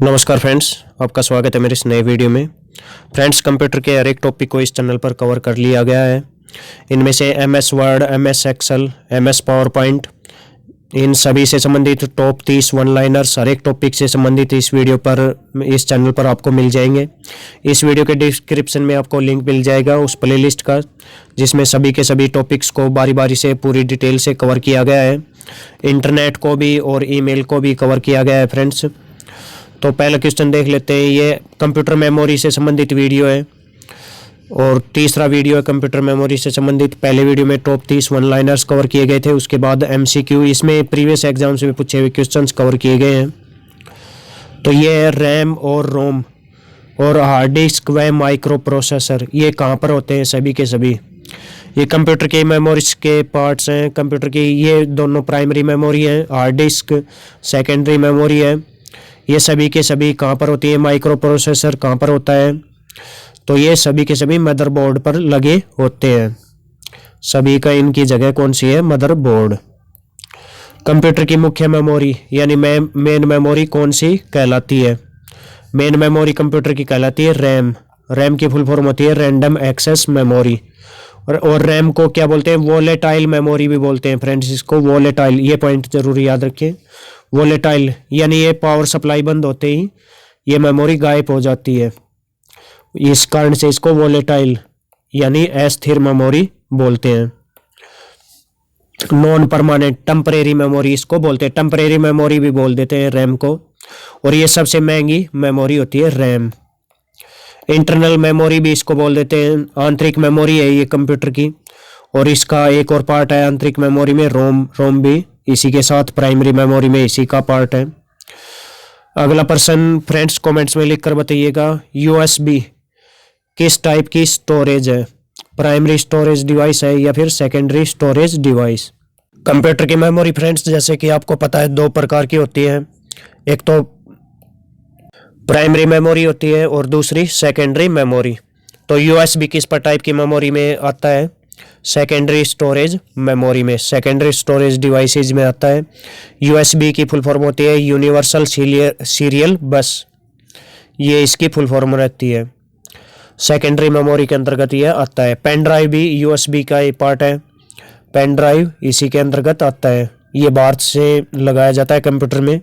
नमस्कार फ्रेंड्स, आपका स्वागत है मेरे इस नए वीडियो में। फ्रेंड्स, कंप्यूटर के हर एक टॉपिक को इस चैनल पर कवर कर लिया गया है। इनमें से MS word, MS Excel, MS PowerPoint, इन सभी से संबंधित टॉप 30 वन लाइनर्स हर एक टॉपिक से संबंधित इस वीडियो पर, इस चैनल पर आपको मिल जाएंगे। इस वीडियो के डिस्क्रिप्शन में आपको लिंक मिल जाएगा उस प्लेलिस्ट का, जिसमें सभी के सभी टॉपिक्स को बारी बारी से पूरी डिटेल से कवर किया गया है। इंटरनेट को भी और ईमेल को भी कवर किया गया है फ्रेंड्स। तो पहला क्वेश्चन देख लेते हैं। ये कंप्यूटर मेमोरी से संबंधित वीडियो है और तीसरा वीडियो है कंप्यूटर मेमोरी से संबंधित। पहले वीडियो में टॉप 30 वन लाइनर्स कवर किए गए थे, उसके बाद MCQ, इसमें प्रीवियस एग्जाम्स में पूछे हुए क्वेश्चंस कवर किए गए हैं। तो ये है रैम और रोम और हार्ड डिस्क व माइक्रो प्रोसेसर, ये कहाँ पर होते हैं? सभी के सभी ये कंप्यूटर के मेमोरीज के पार्ट्स हैं। कंप्यूटर की ये दोनों प्राइमरी मेमोरी हैं, हार्ड डिस्क सेकेंडरी मेमोरी है। ये सभी के सभी कहाँ पर होती है? माइक्रो प्रोसेसर कहाँ पर होता है? तो ये सभी के सभी मदरबोर्ड पर लगे होते हैं। सभी का इनकी जगह कौन सी है? मदरबोर्ड। कंप्यूटर की मुख्य मेमोरी यानी मेन मेमोरी कौन सी कहलाती है? मेन मेमोरी कंप्यूटर की कहलाती है रैम। रैम की फुल फॉर्म होती है रैंडम एक्सेस मेमोरी। और रैम को क्या बोलते हैं? वोलेटाइल मेमोरी भी बोलते हैं फ्रेंड्स, इसको वोलेटाइल। ये पॉइंट जरूर याद रखें, वोलेटाइल यानी ये पावर सप्लाई बंद होते ही ये मेमोरी गायब हो जाती है, इस कारण से इसको वोलेटाइल यानी अस्थिर मेमोरी बोलते हैं। नॉन परमानेंट टेम्परेरी मेमोरी इसको बोलते हैं, टेम्परेरी मेमोरी भी बोल देते हैं रैम को। और ये सबसे महंगी मेमोरी होती है रैम। इंटरनल मेमोरी भी इसको बोल देते हैं, आंतरिक मेमोरी है ये कंप्यूटर की। और इसका एक और पार्ट है आंतरिक मेमोरी में रोम। रोम भी इसी के साथ प्राइमरी मेमोरी में इसी का पार्ट है। अगला प्रश्न फ्रेंड्स कमेंट्स में लिखकर बताइएगा, USB किस टाइप की स्टोरेज है? प्राइमरी स्टोरेज डिवाइस है या फिर सेकेंडरी स्टोरेज डिवाइस? कंप्यूटर की मेमोरी फ्रेंड्स जैसे कि आपको पता है दो प्रकार की होती है, एक तो प्राइमरी मेमोरी होती है और दूसरी सेकेंडरी मेमोरी। तो USB किस पर टाइप की मेमोरी में आता है? सेकेंडरी स्टोरेज मेमोरी में, सेकेंडरी स्टोरेज डिवाइसेज में आता है। USB की फुल फॉर्म होती है यूनिवर्सल सीरियल बस, ये इसकी फुल फॉर्म रहती है। सेकेंडरी मेमोरी के अंतर्गत ये आता है। पेन ड्राइव भी USB का एक पार्ट है, पेन ड्राइव इसी के अंतर्गत आता है। ये बाहर से लगाया जाता है कंप्यूटर में,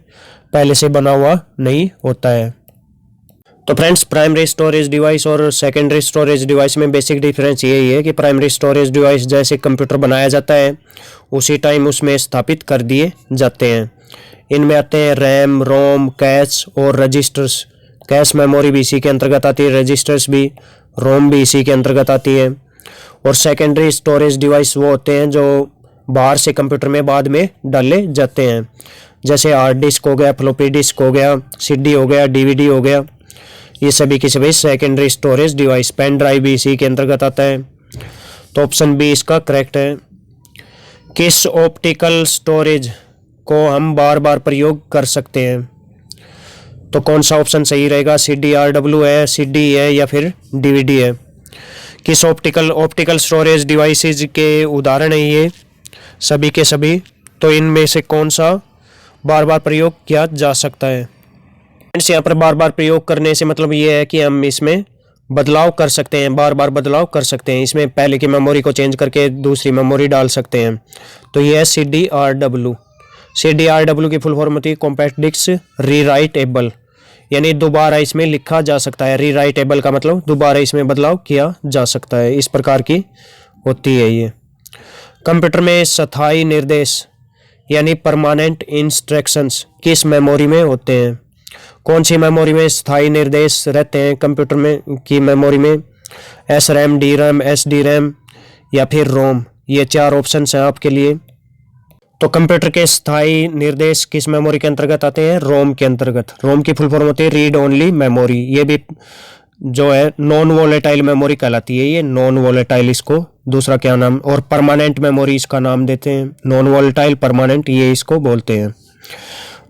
पहले से बना हुआ नहीं होता है। तो फ्रेंड्स, प्राइमरी स्टोरेज डिवाइस और सेकेंडरी स्टोरेज डिवाइस में बेसिक डिफरेंस यही है कि प्राइमरी स्टोरेज डिवाइस जैसे कंप्यूटर बनाया जाता है उसी टाइम उसमें स्थापित कर दिए जाते हैं। इनमें आते हैं रैम, रोम, कैश और रजिस्टर्स। कैश मेमोरी भी इसी के अंतर्गत आती है, रजिस्टर्स भी, रोम भी इसी के अंतर्गत आती है। और सेकेंडरी स्टोरेज डिवाइस वो होते हैं जो बाहर से कंप्यूटर में बाद में डाले जाते हैं, जैसे हार्ड डिस्क हो गया, फ्लॉपी डिस्क हो गया, CD हो गया, DVD हो गया। ये सभी के सभी secondary storage device. Pen drive भी इसी के अंतर्गत आता है। तो ऑप्शन बी इसका करेक्ट है। किस ऑप्टिकल स्टोरेज को हम बार बार प्रयोग कर सकते हैं? तो कौन सा ऑप्शन सही रहेगा? CDRW है, CD है या फिर DVD है? किस ऑप्टिकल स्टोरेज डिवाइसेज के उदाहरण है ये सभी के सभी? तो इनमें से कौन सा बार बार प्रयोग किया जा सकता है? फ्रेंड्स, यहाँ पर बार बार प्रयोग करने से मतलब ये है कि हम इसमें बदलाव कर सकते हैं, बार बार बदलाव कर सकते हैं। इसमें पहले की मेमोरी को चेंज करके दूसरी मेमोरी डाल सकते हैं। तो ये है CDRW। CDRW की फुल फॉर्म होती है कॉम्पैक्ट डिस्क रीराइटेबल, यानी दोबारा इसमें लिखा जा सकता है। रीराइटेबल का मतलब दोबारा इसमें बदलाव किया जा सकता है, इस प्रकार की होती है ये। कंप्यूटर में स्थायी निर्देश यानी परमानेंट इंस्ट्रक्शंस किस मेमोरी में होते हैं? कौन सी मेमोरी में स्थायी निर्देश रहते हैं कंप्यूटर में की मेमोरी में? SRAM, DRAM, SDRAM या फिर रोम? ये चार ऑप्शन हैं आपके लिए। तो कंप्यूटर के स्थायी निर्देश किस मेमोरी के अंतर्गत आते हैं? रोम के अंतर्गत। रोम की फुल फॉर्म होती है रीड ओनली मेमोरी। ये भी जो है नॉन वोलेटाइल मेमोरी कहलाती है, ये नॉन वोलेटाइल, इसको दूसरा क्या नाम? और परमानेंट मेमोरी इसका नाम देते हैं, नॉन वोलेटाइल, परमानेंट, ये इसको बोलते हैं।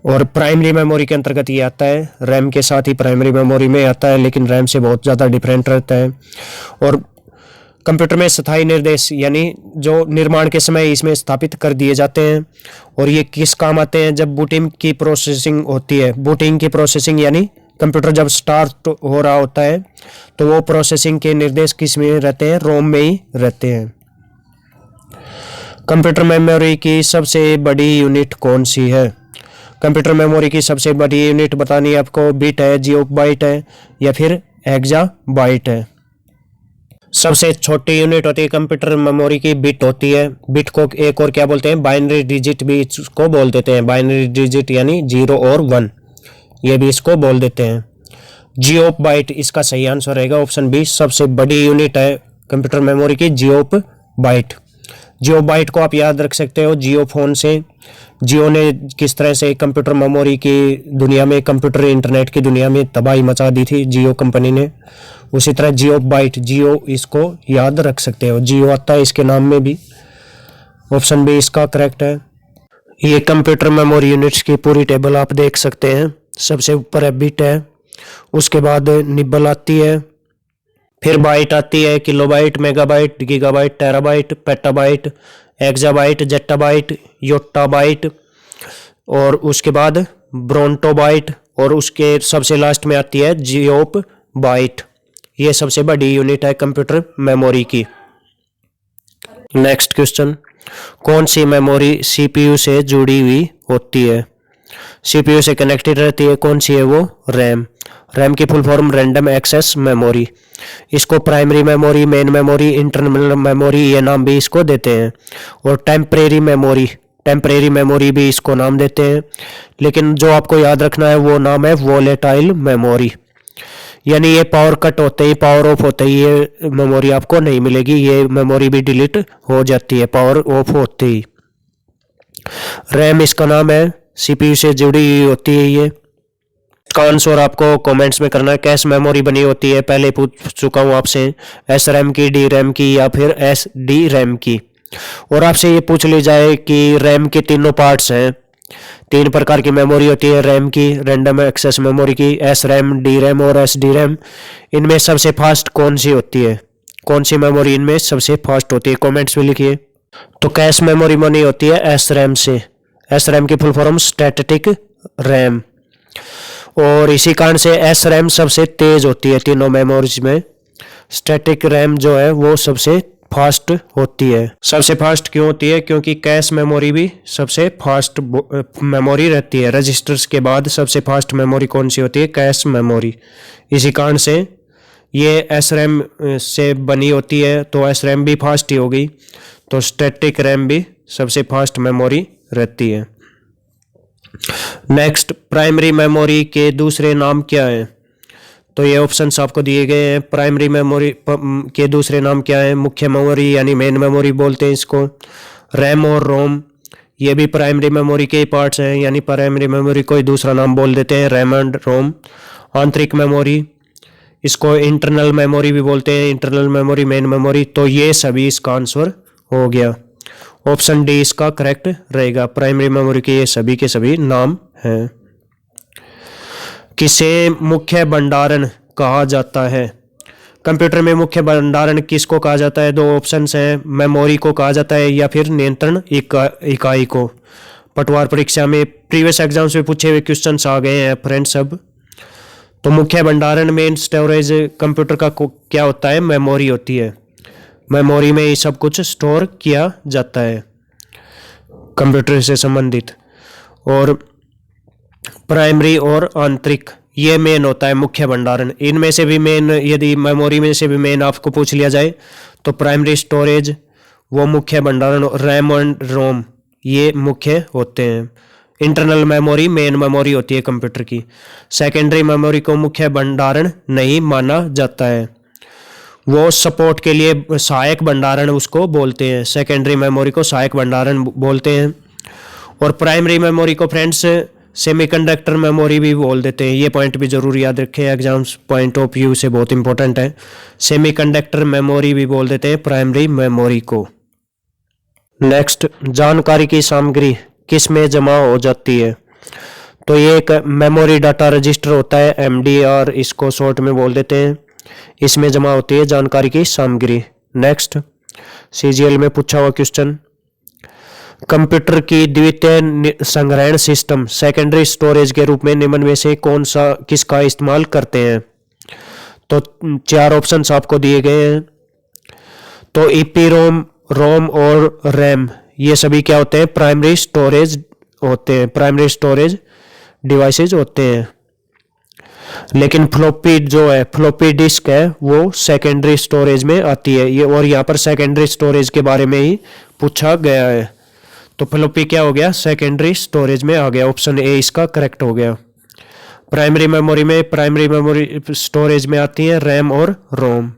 और प्राइमरी मेमोरी के अंतर्गत ये आता है, रैम के साथ ही प्राइमरी मेमोरी में आता है, लेकिन रैम से बहुत ज़्यादा डिफरेंट रहता है। और कंप्यूटर में स्थायी निर्देश यानी जो निर्माण के समय इसमें स्थापित कर दिए जाते हैं और ये किस काम आते हैं? जब बूटिंग की प्रोसेसिंग होती है, बूटिंग की प्रोसेसिंग यानी कंप्यूटर जब स्टार्ट हो रहा होता है तो वो प्रोसेसिंग के निर्देश किस में रहते हैं, रोम में ही रहते हैं। कंप्यूटर मेमोरी की सबसे बड़ी यूनिट कौन सी है? कंप्यूटर मेमोरी की सबसे बड़ी यूनिट बतानी है आपको, बिट है, जियोबाइट है या फिर हेक्साबाइट है। सबसे छोटी यूनिट होती है कंप्यूटर मेमोरी की, बिट होती है। बिट को एक और क्या बोलते हैं, बाइनरी डिजिट भी इसको बोल देते हैं। बाइनरी डिजिट यानी 0 और 1, ये भी इसको बोल देते हैं। जियोबाइट इसका सही आंसर रहेगा ऑप्शन बी। सबसे बड़ी यूनिट है कंप्यूटर मेमोरी की जियोबाइट। जियोबाइट को आप याद रख सकते हो जियो फोन से। जियो ने किस तरह से कंप्यूटर मेमोरी की दुनिया में, कंप्यूटर इंटरनेट की दुनिया में तबाही मचा दी थी जियो कंपनी ने, उसी तरह जियोबाइट, जियो इसको याद रख सकते हो, जियो आता है इसके नाम में भी। ऑप्शन बी इसका करेक्ट है। ये कंप्यूटर मेमोरी यूनिट्स की पूरी टेबल आप देख सकते हैं। सबसे ऊपर है बिट है, उसके बाद निबल आती है, फिर बाइट आती है, kilobyte, megabyte, gigabyte, terabyte, petabyte, exabyte, zettabyte, yottabyte और उसके बाद ब्रोंटोबाइट और उसके सबसे लास्ट में आती है जियोबाइट। ये सबसे बड़ी यूनिट है कंप्यूटर मेमोरी की। नेक्स्ट क्वेश्चन, कौन सी मेमोरी सीपीयू से जुड़ी हुई होती है? सीपीयू से कनेक्टेड रहती है, कौन सी है वो? रैम। रैम की full form random access memory. इसको primary memory, main memory, internal memory ये नाम भी इसको देते हैं। और टेम्परेरी मेमोरी, टेम्परेरी मेमोरी भी इसको नाम देते हैं। लेकिन जो आपको याद रखना है वो नाम है वोलेटाइल मेमोरी। यानी ये पावर कट होते ही, पावर ऑफ होते ही ये मेमोरी आपको नहीं मिलेगी, ये मेमोरी भी डिलीट हो जाती है पावर ऑफ होते ही। रैम इसका नाम है, सीपीयू से जुड़ी हुई होती है ये। इसका आंसर आपको कमेंट्स में करना है। कैश मेमोरी बनी होती है, पहले पूछ चुका हूँ आपसे, एस रैम की, डी रैम की या फिर एस डी रैम की। और आपसे ये पूछ ली जाए कि रैम के तीनों पार्ट्स हैं, 3 प्रकार की मेमोरी होती है रैम की, रैंडम एक्सेस मेमोरी की, एस रैम, डी रैम और एस डी रैम। इनमें सबसे फास्ट कौन सी होती है? कौन सी मेमोरी इनमें सबसे फास्ट होती है? कमेंट्स में लिखिए। तो कैश मेमोरी बनी होती है एस रैम से। एस रैम की फुल फॉर्म स्टैटिक रैम। और इसी कारण से एस रैम सबसे तेज होती है तीनों मेमोरीज में। स्टैटिक रैम जो है वो सबसे फास्ट होती है। सबसे फास्ट क्यों होती है? क्योंकि कैश मेमोरी भी सबसे फास्ट मेमोरी रहती है। रजिस्टर्स के बाद सबसे फास्ट मेमोरी कौन सी होती है? Cache memory. इसी कारण से ये एस रैम से बनी होती है, तो एस रैम भी फास्ट ही होगी, तो स्टैटिक रैम भी सबसे फास्ट मेमोरी रहती है। नेक्स्ट, प्राइमरी मेमोरी के दूसरे नाम क्या हैं? तो ये ऑप्शंस आपको दिए गए हैं। प्राइमरी मेमोरी के दूसरे नाम क्या है? मुख्य मेमोरी यानी मेन मेमोरी बोलते हैं इसको। रैम और रोम, ये भी प्राइमरी मेमोरी के पार्ट्स हैं, यानी प्राइमरी मेमोरी को ही दूसरा नाम बोल देते हैं, रैम एंड रोम। आंतरिक मेमोरी, इसको इंटरनल मेमोरी भी बोलते हैं, इंटरनल मेमोरी, मेन मेमोरी। तो ये सभी इसका आंसर हो गया। ऑप्शन डी इसका करेक्ट रहेगा। प्राइमरी मेमोरी के ये सभी के सभी नाम हैं। किसे मुख्य भंडारण कहा जाता है? कंप्यूटर में मुख्य भंडारण किसको कहा जाता है? 2 ऑप्शंस हैं, मेमोरी को कहा जाता है या फिर नियंत्रण इकाई को। पटवार परीक्षा में प्रीवियस एग्जाम्स में पूछे हुए क्वेश्चंस आ गए हैं फ्रेंड्स सब। तो मुख्य भंडारण, मेन स्टोरेज कंप्यूटर का क्या होता है? मेमोरी होती है। मेमोरी में ये सब कुछ स्टोर किया जाता है कंप्यूटर से संबंधित। और प्राइमरी और आंतरिक, ये मेन होता है मुख्य भंडारण। इनमें से भी मेन, यदि मेमोरी में से भी मेन आपको पूछ लिया जाए तो प्राइमरी स्टोरेज वो मुख्य भंडारण, रैम एंड रोम ये मुख्य होते हैं। इंटरनल मेमोरी मेन मेमोरी होती है कंप्यूटर की। सेकेंडरी मेमोरी को मुख्य भंडारण नहीं माना जाता है, वो सपोर्ट के लिए सहायक भंडारण उसको बोलते हैं। सेकेंडरी मेमोरी को सहायक भंडारण बोलते हैं। और प्राइमरी मेमोरी को फ्रेंड्स सेमीकंडक्टर मेमोरी भी बोल देते हैं। ये पॉइंट भी जरूर याद रखें, एग्जाम्स पॉइंट ऑफ व्यू से बहुत इंपॉर्टेंट है। सेमीकंडक्टर मेमोरी भी बोल देते हैं प्राइमरी मेमोरी को। नेक्स्ट, जानकारी की सामग्री किस में जमा हो जाती है? तो ये एक मेमोरी डाटा रजिस्टर होता है, MDR इसको शॉर्ट में बोल देते हैं। इसमें जमा होती है जानकारी की सामग्री। नेक्स्ट, CGL में पूछा हुआ क्वेश्चन, कंप्यूटर की द्वितीय संग्रहण सिस्टम सेकेंडरी स्टोरेज के रूप में निम्न में से कौन सा किसका इस्तेमाल करते हैं? तो 4 ऑप्शंस आपको दिए गए हैं। तो ईपीरोम, रोम और रैम ये सभी क्या होते हैं? प्राइमरी स्टोरेज होते हैं, प्राइमरी स्टोरेज डिवाइसेज होते हैं। लेकिन फ्लॉपी जो है, फ्लॉपी डिस्क है, वो सेकेंडरी स्टोरेज में आती है। ये और यहाँ पर सेकेंडरी स्टोरेज के बारे में ही पूछा गया है। तो फ्लॉपी क्या हो गया? सेकेंडरी स्टोरेज में आ गया। ऑप्शन ए इसका करेक्ट हो गया। प्राइमरी मेमोरी स्टोरेज में आती है रैम और रोम।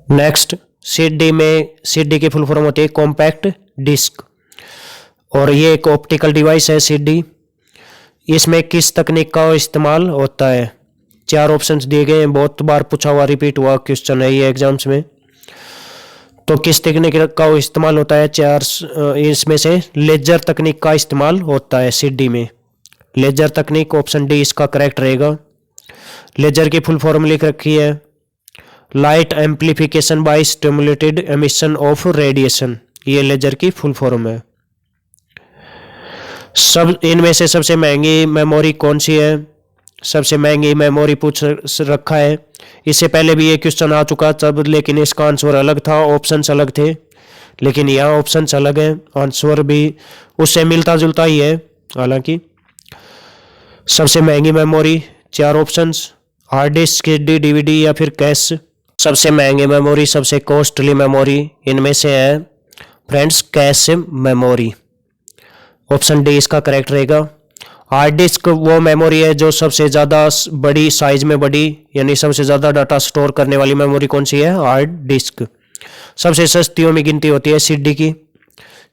नेक्स्ट, सीडी की फुल फॉर्म होती है कॉम्पैक्ट डिस्क, और ये एक ऑप्टिकल डिवाइस है सीडी। इसमें किस तकनीक का इस्तेमाल होता है? 4 ऑप्शंस दिए गए हैं, बहुत बार पूछा हुआ रिपीट हुआ क्वेश्चन है ये एग्जाम्स में। तो किस तकनीक का इस्तेमाल होता है? 4 इसमें से लेजर तकनीक का इस्तेमाल होता है सीडी में। लेजर तकनीक, ऑप्शन डी इसका करेक्ट रहेगा। लेजर की फुल फॉर्म लिख रखी है light amplification by stimulated emission of radiation, ये लेजर की फुल फॉर्म है। सब इनमें से सबसे महंगी मेमोरी कौन सी है? सबसे महंगी मेमोरी पूछ रखा है। इससे पहले भी ये क्वेश्चन आ चुका तब, लेकिन इसका आंसर अलग था, ऑप्शंस अलग थे। लेकिन यहाँ ऑप्शंस अलग हैं, आंसर भी उससे मिलता जुलता ही है। हालांकि सबसे महंगी memory 4 options, hard disk, CD, DVD या फिर कैश। सबसे महंगी मेमोरी, सबसे कॉस्टली मेमोरी इनमें से है friends cache memory. Option D इसका करेक्ट रहेगा। हार्ड डिस्क वो मेमोरी है जो सबसे ज़्यादा बड़ी साइज में बड़ी, यानी सबसे ज़्यादा डाटा स्टोर करने वाली मेमोरी कौन सी है? Hard disk. सबसे सस्तियों में गिनती होती है सीडी की।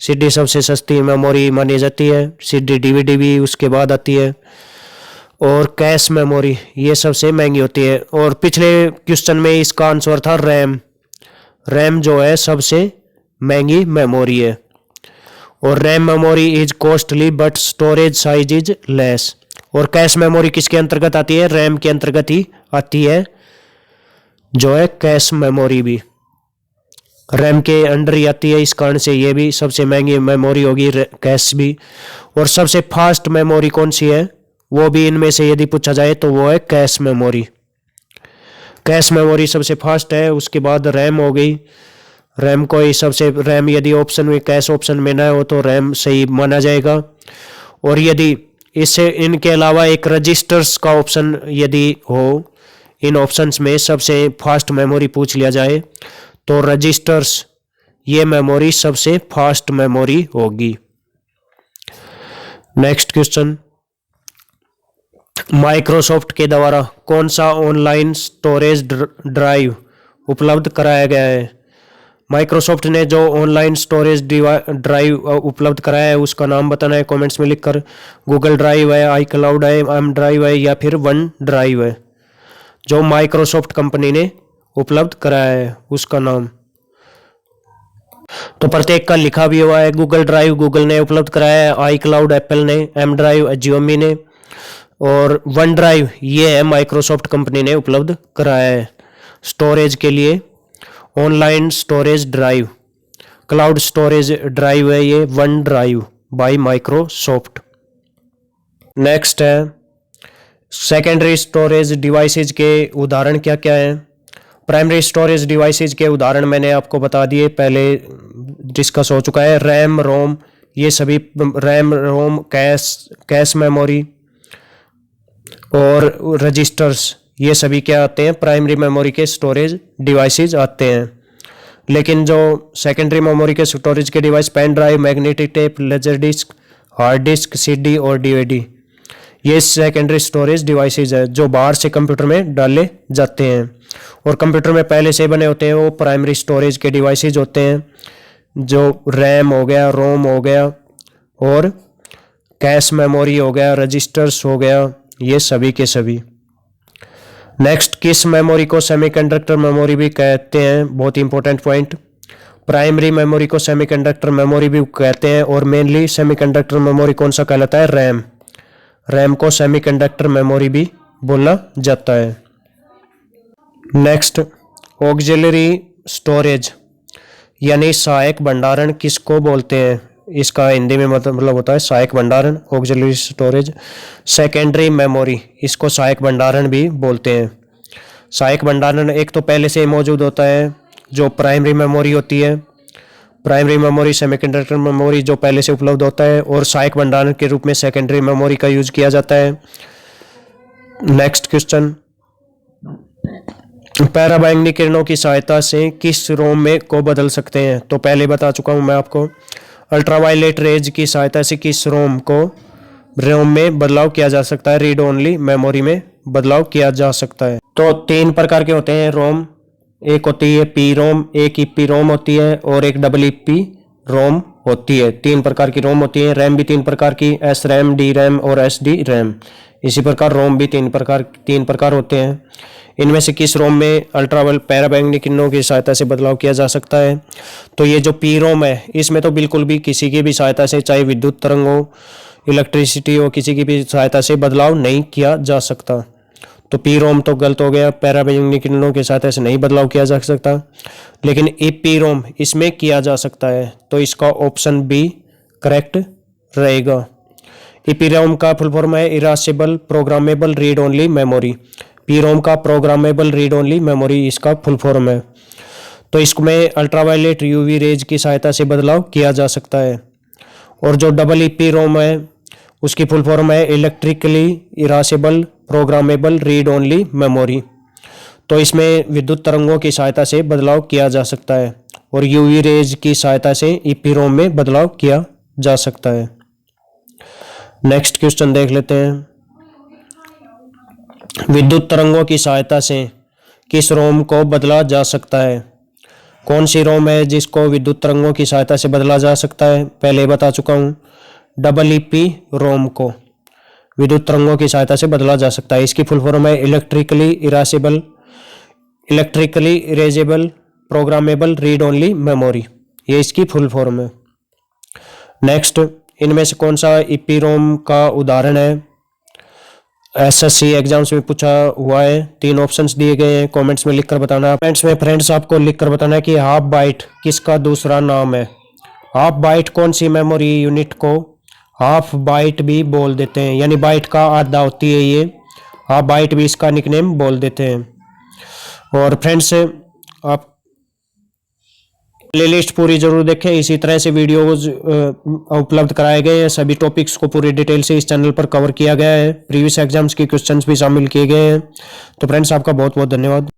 सीडी सबसे सस्ती मेमोरी मानी जाती है। सीडी डीवीडी भी उसके बाद आती है। और कैश मेमोरी ये सबसे महंगी होती है। और पिछले क्वेश्चन में इसका आंसर था रैम। रैम जो है सबसे महंगी मेमोरी है। और RAM memory is costly but storage size is less. और कैश मेमोरी किसके अंतर्गत आती है? रैम के अंतर्गत ही आती है जो है कैश मेमोरी भी रैम के अंडर ही आती है। इस कारण से ये भी सबसे महंगी मेमोरी होगी, कैश भी। और सबसे फास्ट मेमोरी कौन सी है? वो भी इनमें से यदि पूछा जाए तो वो है कैश मेमोरी। कैश मेमोरी सबसे फास्ट है। उसके बाद रैम हो गई। रैम को ही सबसे, रैम यदि ऑप्शन में कैश ऑप्शन में ना हो तो रैम सही माना जाएगा। और यदि इससे इनके अलावा एक रजिस्टर्स का ऑप्शन यदि हो, इन ऑप्शंस में सबसे फास्ट मेमोरी पूछ लिया जाए तो रजिस्टर्स ये मेमोरी सबसे फास्ट मेमोरी होगी। नेक्स्ट क्वेश्चन, माइक्रोसॉफ्ट के द्वारा कौन सा ऑनलाइन स्टोरेज ड्राइव उपलब्ध कराया गया है? माइक्रोसॉफ्ट ने जो ऑनलाइन स्टोरेज ड्राइव उपलब्ध कराया है उसका नाम बताना है कमेंट्स में लिखकर। गूगल ड्राइव है, आई क्लाउड है, एम ड्राइव है या फिर वन ड्राइव है। जो माइक्रोसॉफ्ट कंपनी ने उपलब्ध कराया है उसका नाम। तो प्रत्येक का लिखा भी हुआ है। गूगल ड्राइव गूगल ने उपलब्ध कराया है, आई क्लाउड एप्पल ने, एम ड्राइव जियोमी ने, और वन ड्राइव ये है माइक्रोसॉफ्ट कंपनी ने उपलब्ध कराया है स्टोरेज के लिए। Online storage drive, cloud storage drive है ये one drive bye Microsoft. Next है सेकेंडरी स्टोरेज डिवाइसेज के उदाहरण क्या क्या हैं? प्राइमरी स्टोरेज डिवाइसेज के उदाहरण मैंने आपको बता दिए, पहले डिस्कस हो चुका है। रैम, रोम ये सभी, रैम, रोम, कैश मेमोरी और रजिस्टर्स ये सभी क्या आते हैं? प्राइमरी मेमोरी के स्टोरेज डिवाइसेज आते हैं। लेकिन जो सेकेंडरी मेमोरी के स्टोरेज के device pen drive, magnetic tape, laser disc, hard disk, CD और डीवीडी ये सेकेंडरी स्टोरेज डिवाइसेज है जो बाहर से कंप्यूटर में डाले जाते हैं और कंप्यूटर में पहले से बने होते हैं। वो प्राइमरी स्टोरेज के डिवाइसेज होते हैं जो रैम हो गया, रोम हो गया और कैश मेमोरी हो गया, रजिस्टर्स हो गया, ये सभी के सभी। नेक्स्ट, किस मेमोरी को सेमीकंडक्टर मेमोरी भी कहते हैं? बहुत इंपॉर्टेंट पॉइंट। प्राइमरी मेमोरी को सेमीकंडक्टर मेमोरी भी कहते हैं और मेनली सेमीकंडक्टर मेमोरी कौन सा कहलाता है? रैम। रैम को सेमीकंडक्टर मेमोरी भी बोला जाता है। नेक्स्ट, ऑक्सिलरी स्टोरेज यानी सहायक भंडारण किसको बोलते हैं? इसका हिंदी में मतलब होता है सहायक भंडारण, ऑक्सिलरी स्टोरेज। सेकेंडरी मेमोरी, इसको सहायक भंडारण भी बोलते हैं। सहायक भंडारण एक तो पहले से मौजूद होता है जो प्राइमरी मेमोरी होती है, प्राइमरी मेमोरी सेमीकंडक्टर मेमोरी जो पहले से उपलब्ध होता है, और सहायक भंडारण के रूप में सेकेंडरी मेमोरी का यूज किया जाता है। नेक्स्ट क्वेश्चन, पैराबैंगनी किरणों की सहायता से किस रोम में को बदल सकते हैं? तो पहले बता चुका हूं मैं आपको। अल्ट्रावायलेट रेज की सहायता से किस रोम में बदलाव किया जा सकता है? रीड ओनली मेमोरी में बदलाव किया जा सकता है। तो 3 प्रकार के होते हैं रोम। एक होती है पी रोम, एक ईपी रोम होती है, और एक डबल ईपी रोम होती है। 3 प्रकार की रोम होती है। रैम भी 3 प्रकार की, एस रैम, डी रैम और एस डी रैम। इसी प्रकार रोम भी 3 प्रकार होते हैं। इनमें से किस रोम में अल्ट्रावायलेट पैराबैंगनी किरणों की सहायता से बदलाव किया जा सकता है? तो ये जो पी रोम है इसमें तो बिल्कुल भी किसी की भी सहायता से, चाहे विद्युत तरंग हो, इलेक्ट्रिसिटी हो, किसी की भी सहायता से बदलाव नहीं किया जा सकता। तो पी रोम तो गलत हो गया, पैराबैंगनी किरणों की सहायता से नहीं बदलाव किया जा सकता। लेकिन ईपी रोम इसमें किया जा सकता है, तो इसका ऑप्शन बी करेक्ट रहेगा। ईपी रोम का फुल फॉर्म है erasable programmable read only memory. PROM का प्रोग्रामेबल रीड ओनली मेमोरी इसका फुल फॉर्म है। तो इसमें अल्ट्रावायलेट यूवी रेज की सहायता से बदलाव किया जा सकता है। और जो डबल ईपी रोम है उसकी फुल फॉर्म है electrically erasable programmable read only memory. तो इसमें विद्युत तरंगों की सहायता से बदलाव किया जा सकता है, और यूवी रेज की सहायता से ईपी रोम में बदलाव किया जा सकता है। नेक्स्ट क्वेश्चन देख लेते हैं। विद्युत तरंगों की सहायता से किस रोम को बदला जा सकता है? कौन सी रोम है जिसको विद्युत तरंगों की सहायता से बदला जा सकता है? पहले बता चुका हूं, डबल ईपी रोम को विद्युत तरंगों की सहायता से बदला जा सकता है। इसकी फुल फॉर्म है electrically erasable programmable read only memory. ये इसकी फुल फॉर्म है। नेक्स्ट, इनमें से कौन सा ईपी रोम का उदाहरण है? एसएससी एग्जाम्स में पूछा हुआ है। 3 ऑप्शंस दिए गए हैं, कमेंट्स में लिखकर बताना। फ्रेंड्स आपको लिखकर बताना है कि हाफ बाइट किसका दूसरा नाम है। हाफ बाइट कौन सी मेमोरी यूनिट को हाफ बाइट भी बोल देते हैं, यानी बाइट का आधा होती है ये, हाफ बाइट भी इसका निकनेम बोल देते हैं। और फ्रेंड्स आप प्लेलिस्ट पूरी जरूर देखें। इसी तरह से वीडियोज उपलब्ध कराए गए हैं। सभी टॉपिक्स को पूरी डिटेल से इस चैनल पर कवर किया गया है। प्रीवियस एग्जाम्स के क्वेश्चंस भी शामिल किए गए हैं। तो फ्रेंड्स आपका बहुत बहुत धन्यवाद।